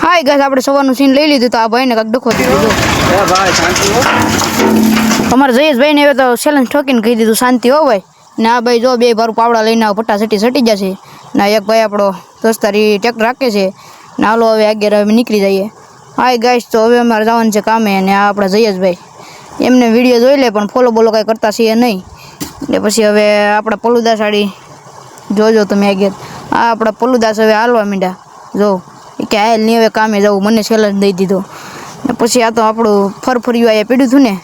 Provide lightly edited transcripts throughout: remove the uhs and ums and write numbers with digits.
Hi guys આપણે સવારનું scene લઈ લીધું તો આ ભાઈને કાક ડખો થઈ ગયો એ ભાઈ શાંતિ હો અમાર જયેશભાઈ ને હવે તો ચેલેન્જ ઠોકીને કહી દીધું શાંતિ હો ભાઈ ને આ ભાઈ જો બે બારું પાવડા લઈને આવ પટ્ટા સટી જશે ના એક ભાઈ આપણો દોસ્તારી ટ્રેક્ટર રાખે છે ને હાલો હવે આગળ હવે નીકળી જઈએ હાય ગાઈસ તો હવે અમારે જવાનું છે કામે ને આ આપણા જયેશભાઈ એમને વિડિયો જોઈ લે પણ ફોલો બોલો કઈ કરતા છે નહીં એટલે પછી હવે આપણા પલુદાસ આડી જોજો તમે આગળ આ આપણા પલુદાસ હવે હાલવા માંડ્યા જો કે હાલ નહીં હવે કામે જવું મને ચેલેન્જ દઈ દીધો ને પછી આ તો આપણું ફરફરિયું આયા પીડ્યું હતું ને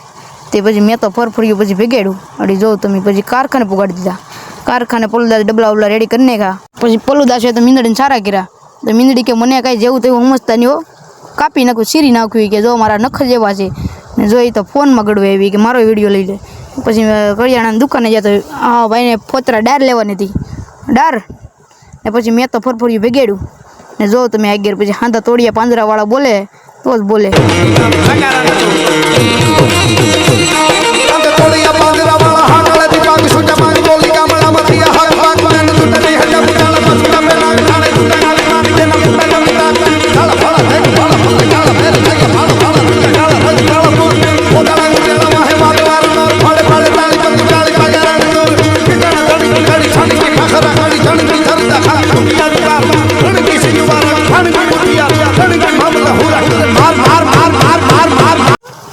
તે પછી મેં તો ફરફરિયું પછી ભેગાડ્યું અડી જો તમે પછી કારખાને પુગાડી દીધા કારખાને પલુદાસ ડબલા રેડી કરી નાખ્યા પછી પલુદાસે તો મીંદડીને સારા કર્યા તો મીંદડી કે મને કાંઈ જેવું તેવું સમજતા નહીં હો કાપી નાખ્યું સીરી નાખ્યું કે જો મારા નખ જેવા છે ને જો એ તો ફોનમાં ગળવે આવી કે મારો વિડીયો લઈ લે પછી કરિયાણાની દુકાને ગયા તો હા ભાઈને ફોતરા ડાર લેવાની હતી ડાર ને પછી મેં તો ફરફરિયું ભેગાડ્યું ને જો તમે આગળ પછી હાંધા તોડિયા પાંજરાવાળા બોલે તો જ બોલે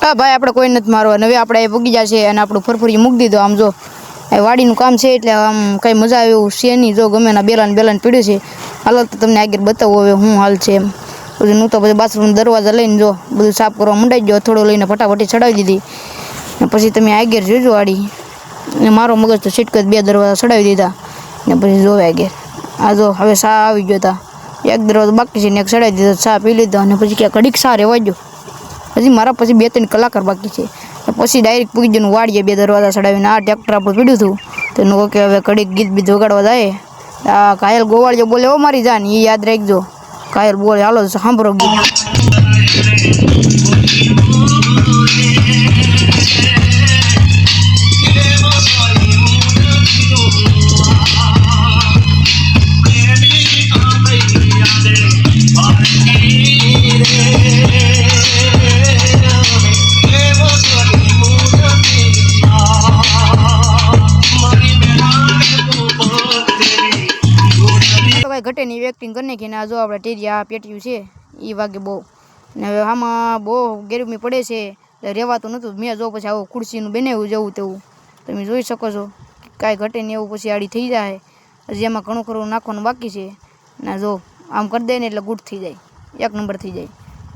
ભાઈ આપણે કોઈ નથી મારવા હવે આપણે પૂગી જશે અને આપણું ફરફરિયું મૂકી દીધું આમ જો વાડીનું કામ છે એટલે આમ કંઈ મજા આવે એવું છે નહીં જો ગમે ના બેલાન પીડ્યું છે હાલો તો તમને આગળ બતાવું હવે હું હાલ છે એમ પછી હું તો પછી બાથરૂમ દરવાજા લઈને જો બધું સાફ કરવા મંડાઈ ગયો થોડો લઈને ફટાફટી ચડાવી દીધી ને પછી તમે આગળ જોજો વાડી ને મારો મગજ તો છીટકત બે દરવાજા ચડાવી દીધા ને પછી જોવે આગળ આ જો હવે સા આવી ગયો હતા એક દરવાજો બાકી છે ને એક ચડાવી દીધો ચા પી લીધો અને પછી ક્યાં ઘડીક સા રહેવા ગયો હજી મારા પછી 2-3 કલાક બાકી છે પછી ડાયરેક્ટ પૂગી જઈને વાડીએ બે દરવાજા ચડાવીને આ ટ્રેક્ટર આપણું પીડ્યું હતું તો એનું કે હવે ઘડીક ગીત બીત વગાડવા જાય આ કાયલ ગોવાળિયો બોલે ઓ મારી જાન એ યાદ રાખજો કાયલ બોલે હાલો સાંભળો ગીત ઘટે ની એક્ટિંગ કરીને કે ના જો આપણે ટેરિયા પેટ્યું છે એ વાગે બહુ ને હવે આમાં બહુ ગરમી પડે છે રહેવાતું નહોતું મેં જો પછી આવું ખુરશીનું બનાવ્યું જવું તેવું તમે જોઈ શકો છો કાંઈ ઘટે નહીં એવું પછી આડી થઈ જાય હજી એમાં ઘણું ખરું નાખવાનું બાકી છે ના જો આમ કરી દે ને એટલે ગુડ થઈ જાય 1 નંબર થઈ જાય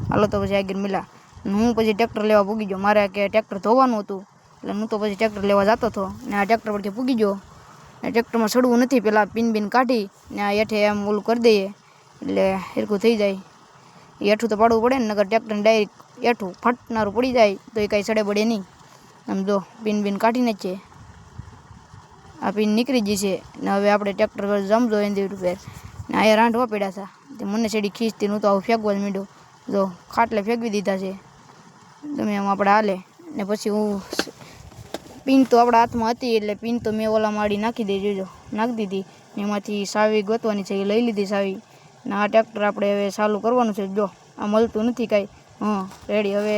હાલો તો પછી આગળ મિલા હું પછી ટ્રેક્ટર લેવા પૂગી ગયો મારે કે ટ્રેક્ટર ધોવાનું હતું એટલે હું તો પછી ટ્રેક્ટર લેવા જતો હતો ને આ ટ્રેક્ટર પર પૂગી ગયો ટ્રેક્ટરમાં ચડવું નથી પેલા પિન કાઢી ને આ હેઠે એમ ઓલું કરી દઈએ એટલે હરખું થઈ જાય એ હેઠું તો પાડવું પડે ને નગર ટ્રેક્ટરને ડાયરેક્ટ હેઠું ફટનારું પડી જાય તો એ કાંઈ ચડે પડે નહીં આમ જો પિન કાઢીને જ છે આ પિન નીકળી જશે ને હવે આપણે ટ્રેક્ટર જમજો એની રૂપિયા ને અહીંયા રાંધવા પડ્યા હતા તે મને છેડી ખીચતી હું તો આવું ફેંકવા જ માંડ્યો જો ખાટલે ફેંકવી દીધા છે તમે એમ આપણે હાલે ને પછી હું પિન તો આપણા હાથમાં હતી એટલે પિન તો મેં ઓલા માડી નાખી દઈ જોજો નાખી દીધી એમાંથી સાવી ગોતવાની છે એ લઈ લીધી સાવી ને આ ટ્રેક્ટર આપણે હવે ચાલુ કરવાનું છે જો આ મળતું નથી કાંઈ રેડી હવે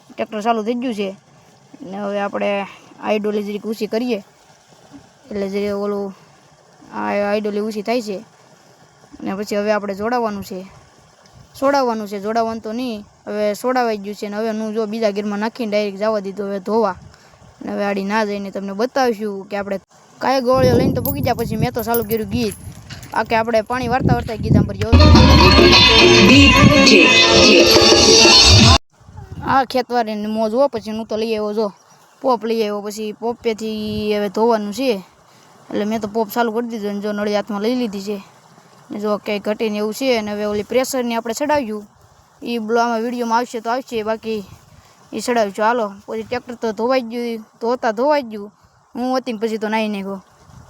ટ્રેક્ટર ચાલુ થઈ ગયું છે ને હવે આપણે આઈડોલી જરીક ઊંચી કરીએ એટલે જે ઓલું આ આઈડોલી ઊંચી થાય છે અને પછી હવે આપણે જોડાવવાનું તો નહીં હવે સોડાવાઈ ગયું છે ને હવે હું જો બીજા ગીરમાં નાખીને ડાયરેક્ટ જવા દીધું હવે ધોવા ને હવે આડી ના જઈને તમને બતાવીશું કે આપણે કાંઈ ગોળીઓ લઈને તો પૂગી જાય પછી મેં તો ચાલુ કર્યું ગીત આ કે આપણે પાણી વારતા ગીત આમ પર આ ખેતવારીની મોજ હો પછી હું તો લઈ આવ્યો જો પોપ લઈ આવ્યો પછી પોપેથી હવે ધોવાનું છે એટલે મેં તો પોપ ચાલુ કરી દીધું જો નળી હાથમાં લઈ લીધી છે ને જો કંઈ ઘટીને એવું છે અને હવે ઓલી પ્રેશરની આપણે ચડાવ્યું એ આમાં વિડીયોમાં આવશે તો આવશે બાકી એ ચડાવ્યું હાલો પછી ટ્રેક્ટર તો ધોવાઈ ગયું હું હતી પછી તો નાહી નાખ્યો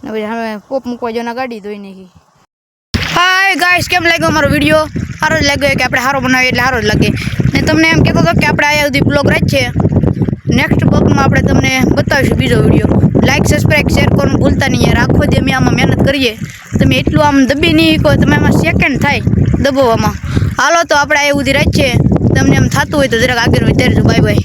ને પછી હવે પોપ મૂકવા જવાના ગાડી ધોઈ નાખી હાય ગાઈસ કેમ લાગ્યો અમારો વિડીયો સારો જ લાગ્યો કે આપણે સારો બનાવીએ એટલે સારો જ લાગે ને તમને એમ કહેતો હતો કે આપણે આયા સુધી બ્લોગ રાખીએ નેક્સ્ટ બ્લોગમાં આપણે તમને બતાવીશું બીજો વિડીયો લાઇક સબસ્ક્રાઈબ શેર કરવાનું ભૂલતા નહીં યાર. આખો દી અમે આમાં મહેનત કરીએ, તમે એટલું આમ દબી નહીં કહો, તમે આમાં સેકન્ડ થાય દબાવવામાં. હાલો તો આપણે આ સુધી રાખીએ. તમને એમ થતું હોય તો જરાક આગળ વધારજો. Bye bye.